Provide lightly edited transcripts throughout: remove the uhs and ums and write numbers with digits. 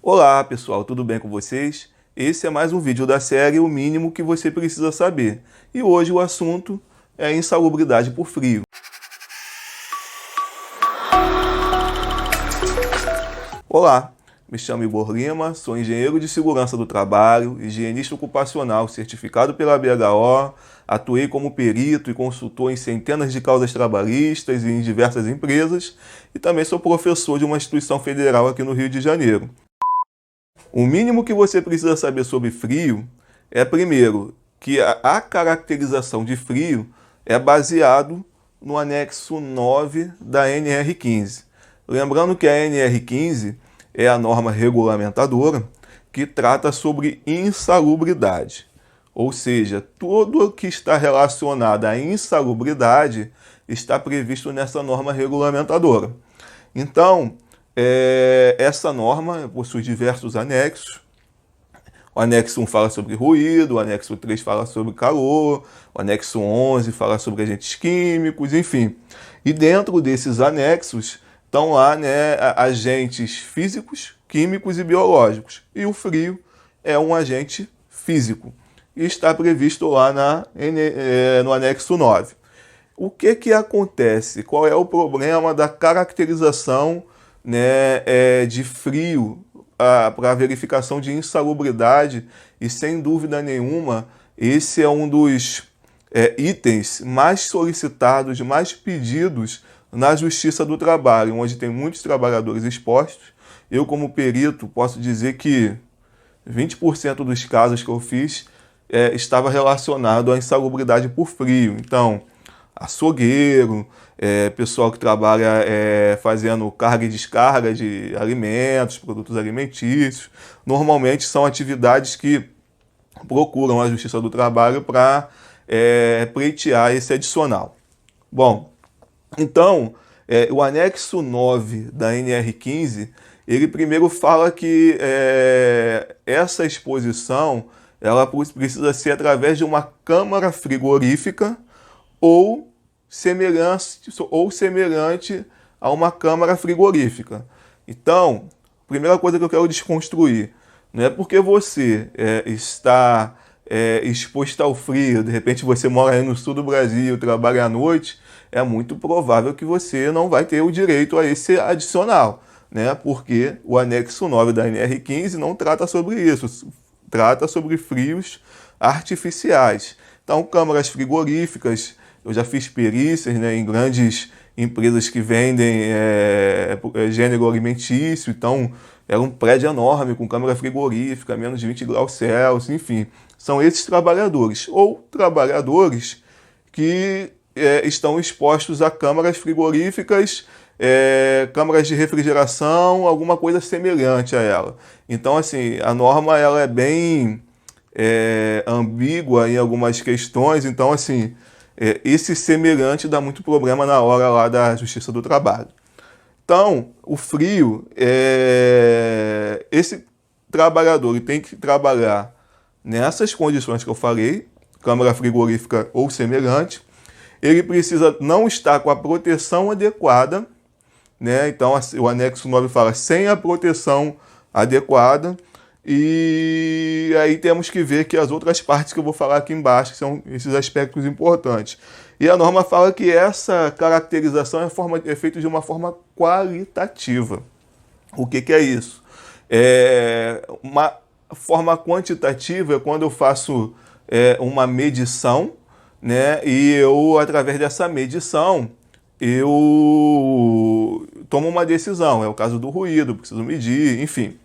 Olá pessoal, tudo bem com vocês? Esse é mais um vídeo da série O Mínimo que Você Precisa Saber. E hoje o assunto é insalubridade por frio. Olá, me chamo Igor Lima, sou engenheiro de segurança do trabalho, higienista ocupacional certificado pela BHO, atuei como perito e consultor em centenas de causas trabalhistas e em diversas empresas e também sou professor de uma instituição federal aqui no Rio de Janeiro. O mínimo que você precisa saber sobre frio é, primeiro, que a caracterização de frio é baseado no anexo 9 da NR15. Lembrando que a NR15 é a norma regulamentadora que trata sobre insalubridade. Ou seja, tudo o que está relacionado à insalubridade está previsto nessa norma regulamentadora. Então, essa norma possui diversos anexos. O anexo 1 fala sobre ruído, o anexo 3 fala sobre calor, o anexo 11 fala sobre agentes químicos, enfim. E dentro desses anexos estão lá, né, agentes físicos, químicos e biológicos. E o frio é um agente físico. E está previsto lá no anexo 9. O que acontece? Qual é o problema da caracterização, né, de frio para a verificação de insalubridade? E sem dúvida nenhuma, esse é um dos itens mais solicitados, mais pedidos na Justiça do Trabalho, onde tem muitos trabalhadores expostos. Eu, como perito, posso dizer que 20% dos casos que eu fiz estava relacionado à insalubridade por frio. Então, açougueiro, pessoal que trabalha fazendo carga e descarga de alimentos, produtos alimentícios. Normalmente são atividades que procuram a Justiça do Trabalho para pleitear esse adicional. Bom, então, o anexo 9 da NR15, ele primeiro fala que essa exposição ela precisa ser através de uma câmara frigorífica ou semelhante a uma câmara frigorífica. Então, primeira coisa que eu quero desconstruir, não é porque você está exposto ao frio, de repente você mora aí no sul do Brasil, trabalha à noite, é muito provável que você não vai ter o direito a esse adicional, né? Porque o anexo 9 da NR15 não trata sobre isso, trata sobre frios artificiais. Então, câmaras frigoríficas, eu já fiz perícias, né, em grandes empresas que vendem gênero alimentício, então era um prédio enorme com câmara frigorífica, menos de 20 graus Celsius, enfim. São esses trabalhadores, ou trabalhadores que estão expostos a câmaras frigoríficas, câmaras de refrigeração, alguma coisa semelhante a ela. Então, assim, a norma ela é bem ambígua em algumas questões, então, assim, esse semelhante dá muito problema na hora lá da Justiça do Trabalho. Então, o frio, esse trabalhador tem que trabalhar nessas condições que eu falei, câmara frigorífica ou semelhante. Ele precisa não estar com a proteção adequada, né? Então, o anexo 9 fala sem a proteção adequada. E aí temos que ver que as outras partes que eu vou falar aqui embaixo, que são esses aspectos importantes. E a norma fala que essa caracterização é feita de uma forma qualitativa. O que é isso? Uma forma quantitativa é quando eu faço uma medição, né? E eu, através dessa medição, eu tomo uma decisão. É o caso do ruído, preciso medir, enfim.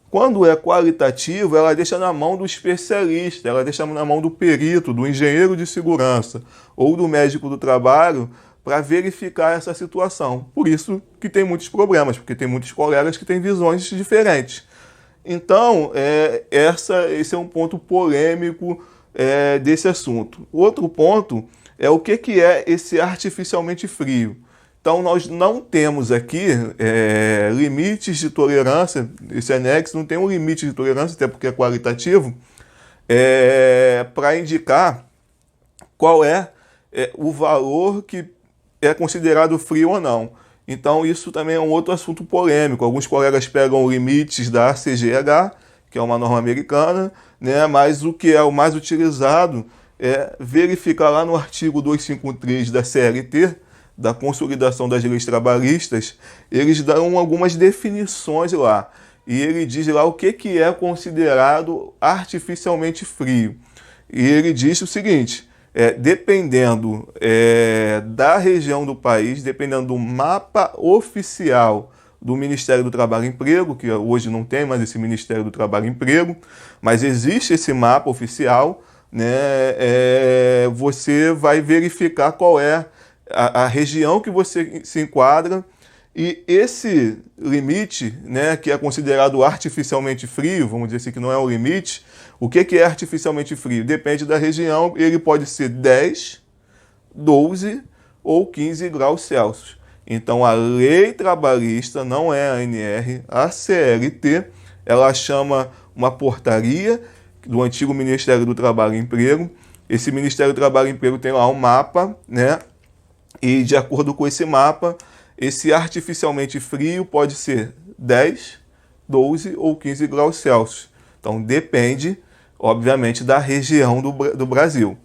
Quando é qualitativo, ela deixa na mão do especialista, ela deixa na mão do perito, do engenheiro de segurança ou do médico do trabalho para verificar essa situação. Por isso que tem muitos problemas, porque tem muitos colegas que têm visões diferentes. Então, esse é um ponto polêmico desse assunto. Outro ponto é o que é esse artificialmente frio. Então, nós não temos aqui limites de tolerância, esse anexo não tem um limite de tolerância, até porque é qualitativo, para indicar qual é o valor que é considerado frio ou não. Então isso também é um outro assunto polêmico. Alguns colegas pegam limites da ACGH, que é uma norma americana, né? Mas o que é o mais utilizado é verificar lá no artigo 253 da CLT, da Consolidação das Leis Trabalhistas, eles dão algumas definições lá. E ele diz lá o que é considerado artificialmente frio. E ele diz o seguinte: dependendo da região do país, dependendo do mapa oficial do Ministério do Trabalho e Emprego, que hoje não tem mais esse Ministério do Trabalho e Emprego, mas existe esse mapa oficial, né? Você vai verificar qual é a região que você se enquadra, e esse limite, né, que é considerado artificialmente frio, vamos dizer assim, que não é um limite. O que é artificialmente frio? Depende da região, ele pode ser 10, 12 ou 15 graus Celsius. Então a lei trabalhista, não é a ANR, a CLT, ela chama uma portaria do antigo Ministério do Trabalho e Emprego. Esse Ministério do Trabalho e Emprego tem lá um mapa, né? E de acordo com esse mapa, esse artificialmente frio pode ser 10, 12 ou 15 graus Celsius. Então depende, obviamente, da região do Brasil.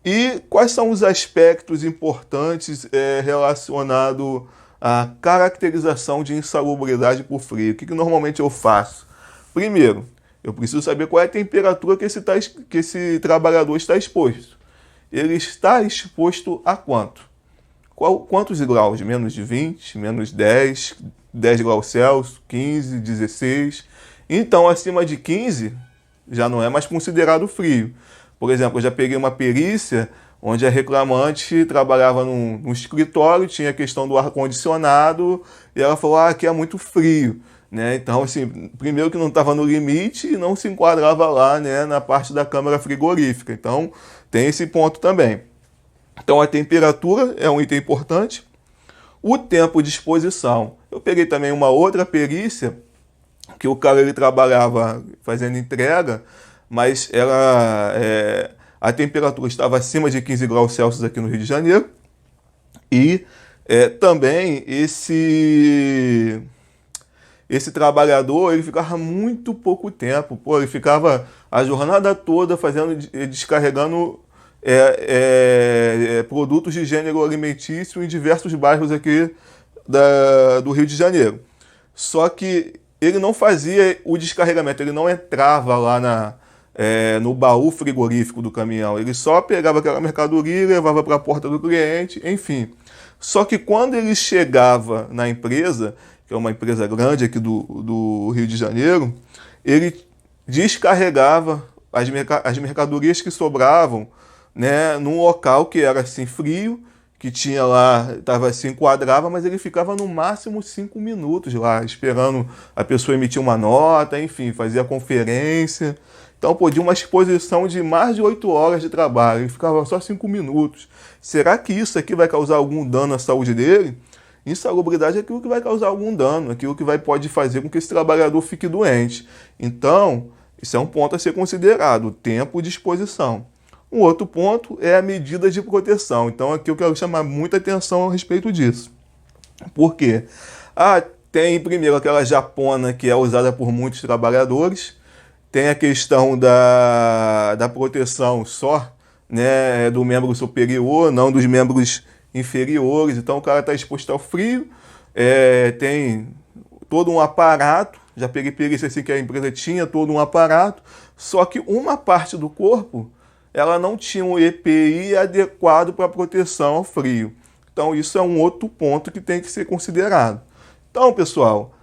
E quais são os aspectos importantes relacionados à caracterização de insalubridade por frio? O que normalmente eu faço? Primeiro, eu preciso saber qual é a temperatura que esse trabalhador está exposto. Ele está exposto a quanto? Quantos graus? Menos de 20, menos 10, 10 graus Celsius, 15, 16. Então, acima de 15, já não é mais considerado frio. Por exemplo, eu já peguei uma perícia onde a reclamante trabalhava num escritório, tinha a questão do ar-condicionado, e ela falou, aqui é muito frio. Né? Então, assim, primeiro que não estava no limite e não se enquadrava lá, né, na parte da câmara frigorífica. Então, tem esse ponto também. Então a temperatura é um item importante. O tempo de exposição. Eu peguei também uma outra perícia, que o cara ele trabalhava fazendo entrega, mas a temperatura estava acima de 15 graus Celsius aqui no Rio de Janeiro. E também esse trabalhador ele ficava muito pouco tempo. Pô, ele ficava a jornada toda descarregando produtos de gênero alimentício em diversos bairros aqui do Rio de Janeiro. Só que ele não fazia o descarregamento, ele não entrava lá no baú frigorífico do caminhão. Ele só pegava aquela mercadoria e levava para a porta do cliente, enfim. Só que quando ele chegava na empresa, que é uma empresa grande aqui do Rio de Janeiro, ele descarregava as mercadorias que sobravam, né, num local que era assim frio, que tinha lá, se enquadrava, mas ele ficava no máximo 5 minutos lá, esperando a pessoa emitir uma nota, enfim, fazia conferência. Então, pô, de uma exposição de mais de 8 horas de trabalho, ele ficava só 5 minutos. Será que isso aqui vai causar algum dano à saúde dele? Insalubridade é aquilo que vai causar algum dano, aquilo que pode fazer com que esse trabalhador fique doente. Então, isso é um ponto a ser considerado, o tempo de exposição. Um outro ponto é a medida de proteção. Então aqui eu quero chamar muita atenção a respeito disso. Por quê? Tem primeiro aquela japona que é usada por muitos trabalhadores, tem a questão da proteção só, né, do membro superior, não dos membros inferiores. Então o cara está exposto ao frio, tem todo um aparato, já peguei perícia assim que a empresa tinha todo um aparato, só que uma parte do corpo ela não tinha um EPI adequado para proteção ao frio. Então isso é um outro ponto que tem que ser considerado. Então, pessoal,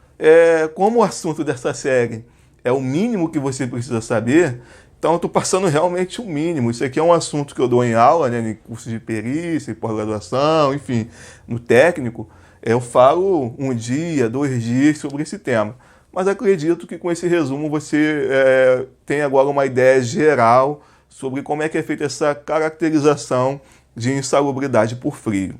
como o assunto dessa série é o mínimo que você precisa saber, então eu estou passando realmente o mínimo. Isso aqui é um assunto que eu dou em aula, né, em curso de perícia, em pós-graduação, enfim, no técnico. Eu falo 1 dia, 2 dias sobre esse tema. Mas acredito que com esse resumo você tem agora uma ideia geral sobre como é que é feita essa caracterização de insalubridade por frio.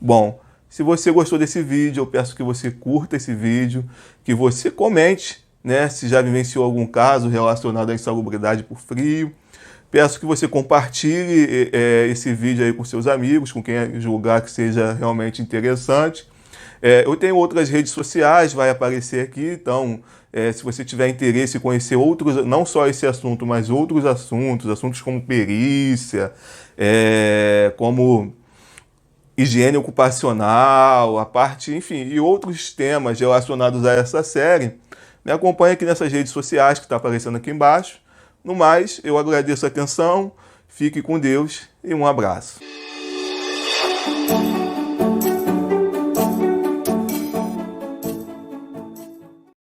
Bom, se você gostou desse vídeo, eu peço que você curta esse vídeo, que você comente, né, se já vivenciou algum caso relacionado à insalubridade por frio. Peço que você compartilhe esse vídeo aí com seus amigos, com quem julgar que seja realmente interessante. Eu tenho outras redes sociais, vai aparecer aqui, então se você tiver interesse em conhecer outros, não só esse assunto, mas outros assuntos como perícia, como higiene ocupacional, a parte, enfim, e outros temas relacionados a essa série, me acompanhe aqui nessas redes sociais que está aparecendo aqui embaixo. No mais, eu agradeço a atenção, fique com Deus e um abraço.